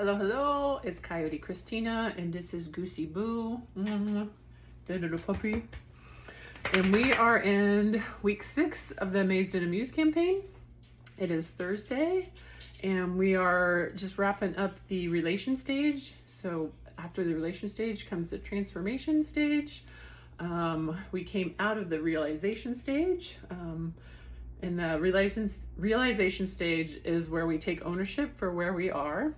Hello, hello, it's Coyote Christina, and this is Goosey Boo, the little puppy. And we are in week 6 of the Amazed and Amused campaign. It is Thursday, and we are just wrapping up the relation stage. So after the relation stage comes the transformation stage. We came out of the realization stage. And the realization stage is where we take ownership for where we are.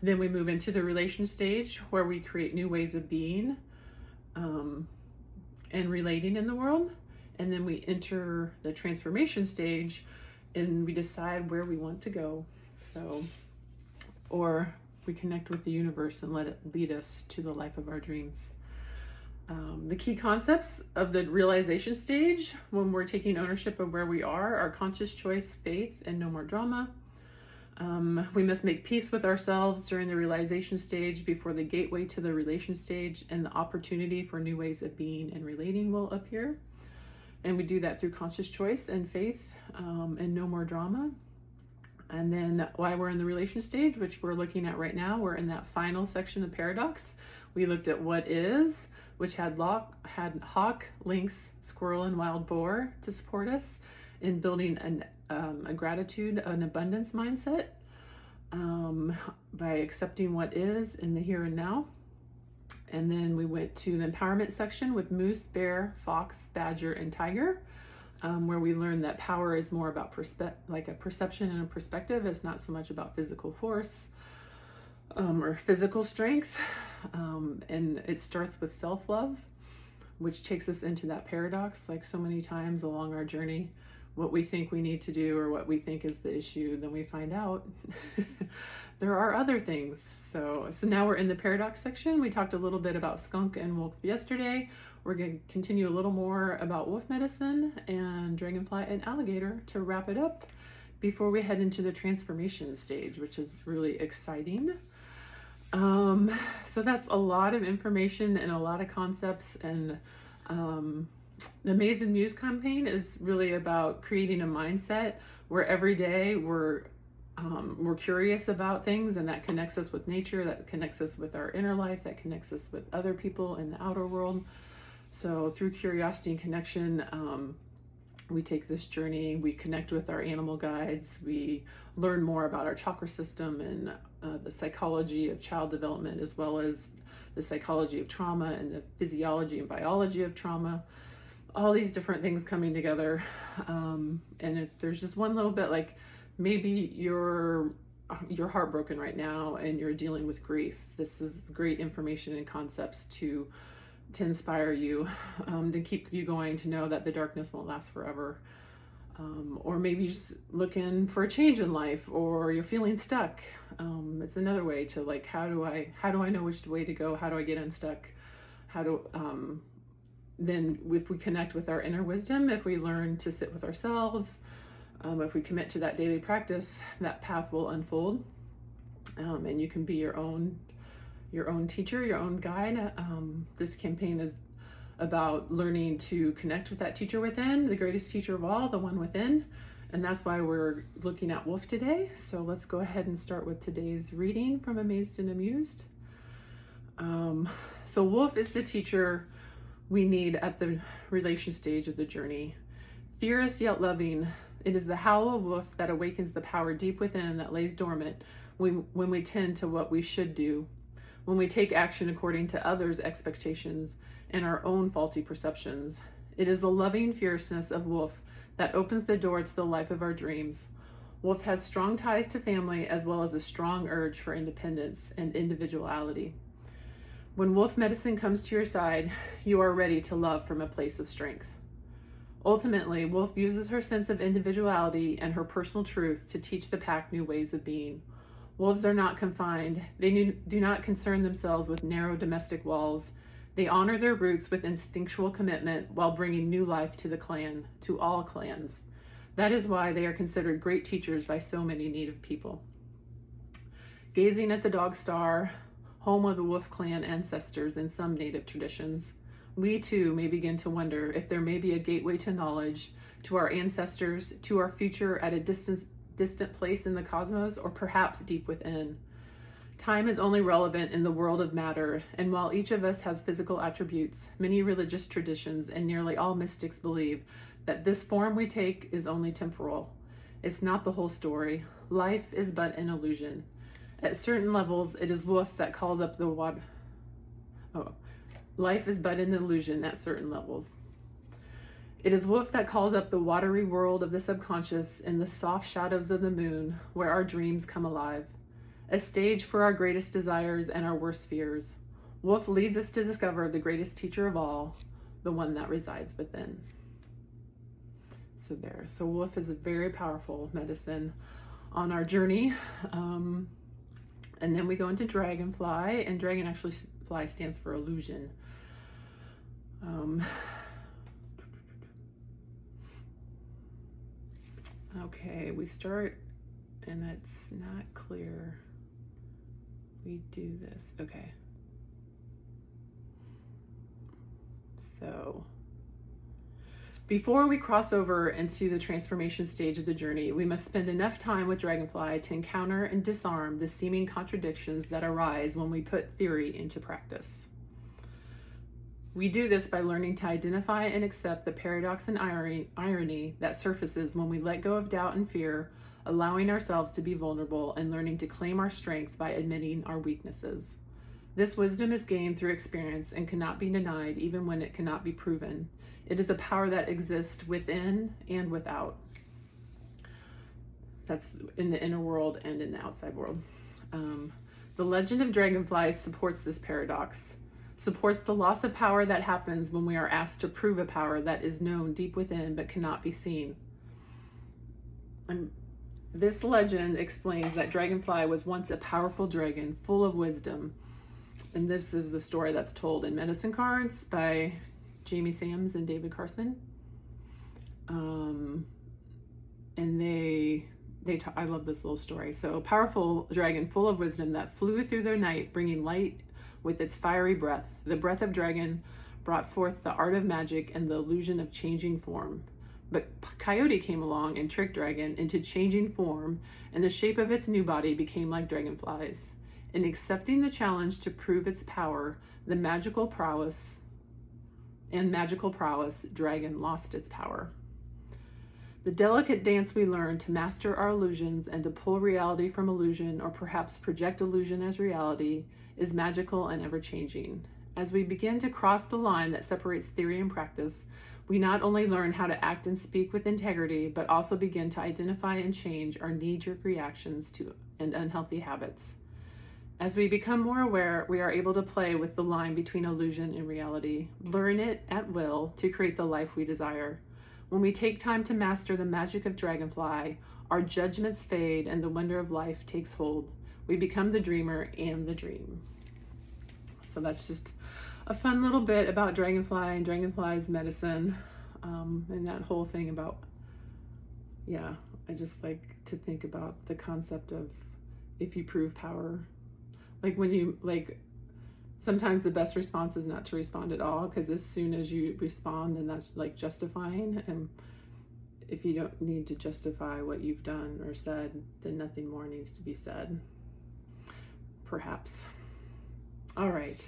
Then we move into the relation stage where we create new ways of being and relating in the world. And then we enter the transformation stage and we decide where we want to go. Or we connect with the universe and let it lead us to the life of our dreams. The key concepts of the realization stage when we're taking ownership of where we are conscious choice, faith, and no more drama. We must make peace with ourselves during the realization stage before the gateway to the relation stage and the opportunity for new ways of being and relating will appear. And we do that through conscious choice and faith and no more drama. And then while we're in the relation stage, which we're looking at right now, we're in that final section of paradox. We looked at what is, which had hawk, lynx, squirrel, and wild boar to support us in building a gratitude, an abundance mindset by accepting what is in the here and now. And then we went to the empowerment section with moose, bear, fox, badger, and tiger, where we learned that power is more about like a perception and a perspective. It's not so much about physical force or physical strength. And it starts with self-love, which takes us into that paradox. Like so many times along our journey, what we think we need to do or what we think is the issue, then we find out there are other things. So now we're in the paradox section. We talked a little bit about skunk and wolf yesterday. We're going to continue a little more about wolf medicine and dragonfly and alligator to wrap it up before we head into the transformation stage, which is really exciting. So that's a lot of information and a lot of concepts, and the Amazed and Amused campaign is really about creating a mindset where every day we're curious about things, and that connects us with nature, that connects us with our inner life, that connects us with other people in the outer world. So through curiosity and connection, we take this journey, we connect with our animal guides, we learn more about our chakra system and the psychology of child development, as well as the psychology of trauma and the physiology and biology of trauma. All these different things coming together. And if there's just one little bit, like maybe you're heartbroken right now and you're dealing with grief, this is great information and concepts to inspire you, to keep you going, to know that the darkness won't last forever. Or maybe you're just looking for a change in life, or you're feeling stuck. It's another way to like, how do I know which way to go? How do I get unstuck? Then if we connect with our inner wisdom, if we learn to sit with ourselves, if we commit to that daily practice, that path will unfold. And you can be your own teacher, your own guide. This campaign is about learning to connect with that teacher within, the greatest teacher of all, the one within. And that's why we're looking at wolf today. So let's go ahead and start with today's reading from Amazed and Amused. So wolf is the teacher we need at the relation stage of the journey. Fierce yet loving, it is the howl of wolf that awakens the power deep within that lays dormant when we tend to what we should do, when we take action according to others' expectations and our own faulty perceptions. It is the loving fierceness of wolf that opens the door to the life of our dreams. Wolf has strong ties to family as well as a strong urge for independence and individuality. When wolf medicine comes to your side, you are ready to love from a place of strength. Ultimately, wolf uses her sense of individuality and her personal truth to teach the pack new ways of being. Wolves are not confined. They do not concern themselves with narrow domestic walls. They honor their roots with instinctual commitment while bringing new life to the clan, to all clans. That is why they are considered great teachers by so many Native people. Gazing at the dog star, home of the wolf clan ancestors in some Native traditions, we too may begin to wonder if there may be a gateway to knowledge, to our ancestors, to our future at a distant place in the cosmos, or perhaps deep within. Time is only relevant in the world of matter, and while each of us has physical attributes, many religious traditions and nearly all mystics believe that this form we take is only temporal. It's not the whole story. Life is but an illusion. At certain levels, it is Wolf that calls up the water. Oh, life is but an illusion at certain levels. It is Wolf that calls up the watery world of the subconscious in the soft shadows of the moon, where our dreams come alive. A stage for our greatest desires and our worst fears. Wolf leads us to discover the greatest teacher of all, the one that resides within. So Wolf is a very powerful medicine on our journey. And then we go into Dragonfly, and Dragon actually fly stands for illusion. Okay, we start, and it's not clear. We do this. Okay. So before we cross over into the transformation stage of the journey, we must spend enough time with Dragonfly to encounter and disarm the seeming contradictions that arise when we put theory into practice. We do this by learning to identify and accept the paradox and irony that surfaces when we let go of doubt and fear, allowing ourselves to be vulnerable and learning to claim our strength by admitting our weaknesses. This wisdom is gained through experience and cannot be denied even when it cannot be proven. It is a power that exists within and without. That's in the inner world and in the outside world. The legend of Dragonfly supports this paradox, supports the loss of power that happens when we are asked to prove a power that is known deep within but cannot be seen. And this legend explains that Dragonfly was once a powerful dragon full of wisdom. And this is the story that's told in Medicine Cards by Jamie Sams and David Carson. And I love this little story. So a powerful dragon full of wisdom that flew through the night, bringing light with its fiery breath. The breath of dragon brought forth the art of magic and the illusion of changing form. But Coyote came along and tricked Dragon into changing form, and the shape of its new body became like Dragonfly's. In accepting the challenge to prove its power, magical prowess, Dragon lost its power. The delicate dance we learn to master our illusions and to pull reality from illusion, or perhaps project illusion as reality, is magical and ever-changing. As we begin to cross the line that separates theory and practice, we not only learn how to act and speak with integrity, but also begin to identify and change our knee-jerk reactions to and unhealthy habits. As we become more aware, we are able to play with the line between illusion and reality, blurring it at will to create the life we desire. When we take time to master the magic of Dragonfly, our judgments fade and the wonder of life takes hold. We become the dreamer and the dream. So that's just a fun little bit about Dragonfly and Dragonfly's medicine, and that whole thing about, I just like to think about the concept of if you prove power. Like when you, sometimes the best response is not to respond at all, because as soon as you respond, then that's like justifying. And if you don't need to justify what you've done or said, then nothing more needs to be said, perhaps. All right.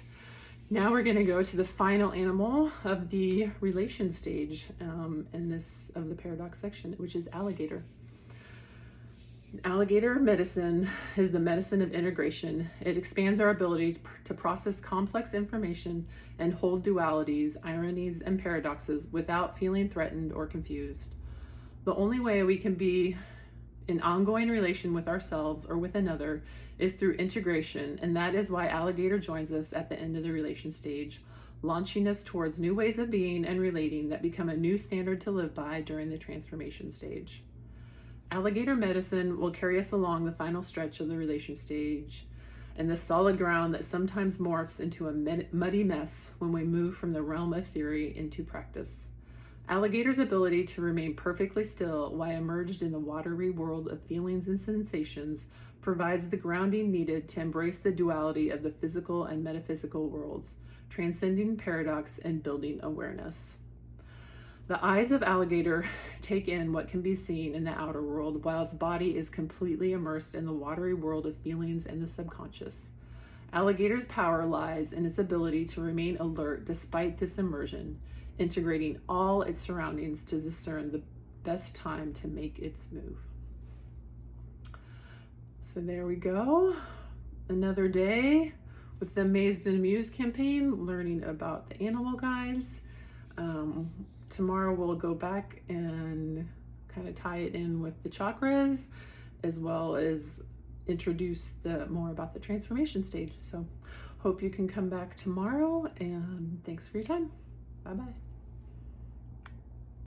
Now we're going to go to the final animal of the relation stage of the paradox section, which is alligator. Alligator medicine is the medicine of integration. It expands our ability to process complex information and hold dualities, ironies, and paradoxes without feeling threatened or confused. The only way we can be in ongoing relation with ourselves or with another is through integration, and that is why alligator joins us at the end of the relation stage, launching us towards new ways of being and relating that become a new standard to live by during the transformation stage. Alligator medicine will carry us along the final stretch of the relation stage and the solid ground that sometimes morphs into a muddy mess when we move from the realm of theory into practice. Alligator's ability to remain perfectly still while immersed in the watery world of feelings and sensations provides the grounding needed to embrace the duality of the physical and metaphysical worlds, transcending paradox and building awareness. The eyes of alligator take in what can be seen in the outer world, while its body is completely immersed in the watery world of feelings and the subconscious. Alligator's power lies in its ability to remain alert despite this immersion, integrating all its surroundings to discern the best time to make its move. So there we go. Another day with the Amazed and Amused campaign, learning about the animal guides. Tomorrow we'll go back and kind of tie it in with the chakras, as well as introduce more about the transformation stage. So hope you can come back tomorrow, and thanks for your time. Bye-bye.